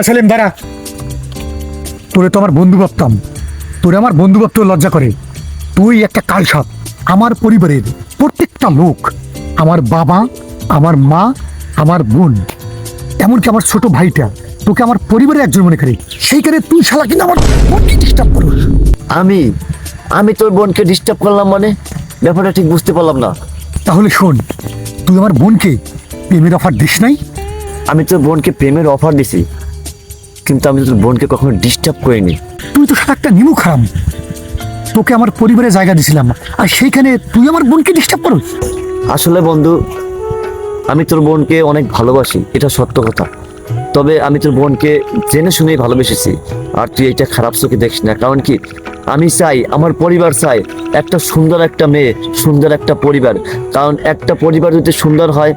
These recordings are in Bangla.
সেলিম দাঁড়া, তোরে তো আমার বন্ধু ভাবতাম, তোরে আমার বন্ধু ভাবতে লজ্জা করে। তুই একটা কালসাপ। আমার পরিবারের প্রত্যেকটা লোক, আমার বাবা, আমার মা, আমার বোন, এমনকি আমার ছোট ভাইটা তোকে আমার পরিবারের একজন মনে করে। সেইখানে তুই শালা কিন্তু আমার বোনকে ডিস্টার্ব করিস। আমি আমি তোর বোনকে ডিস্টার্ব করলাম মানে? ব্যাপারটা ঠিক বুঝতে পারলাম না। তাহলে শোন, তুই আমার বোনকে প্রেমের অফার দিস নাই? আমি তোর বোনকে প্রেমের অফার দিছি, কিন্তু আমি তোর বোনকে কখনো ডিস্টার্ব করিনি। তুই তো সাথে একটা নিমু খারাম। তোকে আমার পরিবারে জায়গা দিছিলাম, আর সেইখানে তুই আমার বোনকে ডিস্টার্ব করিস। আসলে বন্ধু, আমি তোর বোনকে অনেক ভালোবাসি, এটা সত্য কথা। তবে আমি তোর বোনকে জেনে শুনেই ভালোবেসেছি। আর তুই এটা খারাপ চোখে দেখিস না। কারণ কি, আমি চাই, আমার পরিবার চাই একটা সুন্দর একটা মেয়ে, সুন্দর একটা পরিবার। কারণ একটা পরিবার যদি সুন্দর হয়,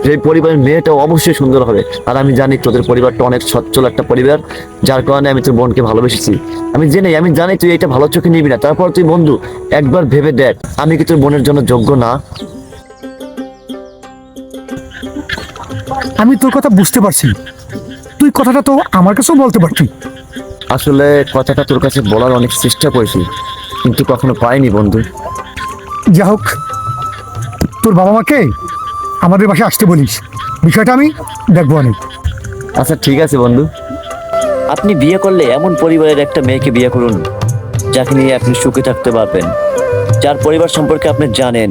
সেই পরিবারের মেয়েটাও অবশ্যই সুন্দর হবে। আর আমি জানি তোদের পরিবারটা অনেক সচ্ছল একটা পরিবার, যার কারণে আমি তোর বোনকে ভালোবেসেছি। আমি জানি তুই এটা ভালো চোখে নিবি না। তারপর তুই বন্ধু একবার ভেবে দেখ, আমি কি তোর বোনের জন্য যোগ্য না? আমি তোর কথা বুঝতে পারছি, তুই কথাটা তো আমার কাছেও বলতে পারতি। আসলে কথাটা তোর কাছে বলার অনেক চেষ্টা করেছি, কিন্তু কখনো পাইনি বন্ধু। যা হোক, তোর বাবা মাকে আমাদের বাসায় আসতে বলিস, বিষয়টা আমি দেখবো অনেক। আচ্ছা ঠিক আছে বন্ধু। আপনি বিয়ে করলে এমন পরিবারের একটা মেয়েকে বিয়ে করুন, যাকে নিয়ে আপনি সুখে থাকতে পারবেন, যার পরিবার সম্পর্কে আপনি জানেন,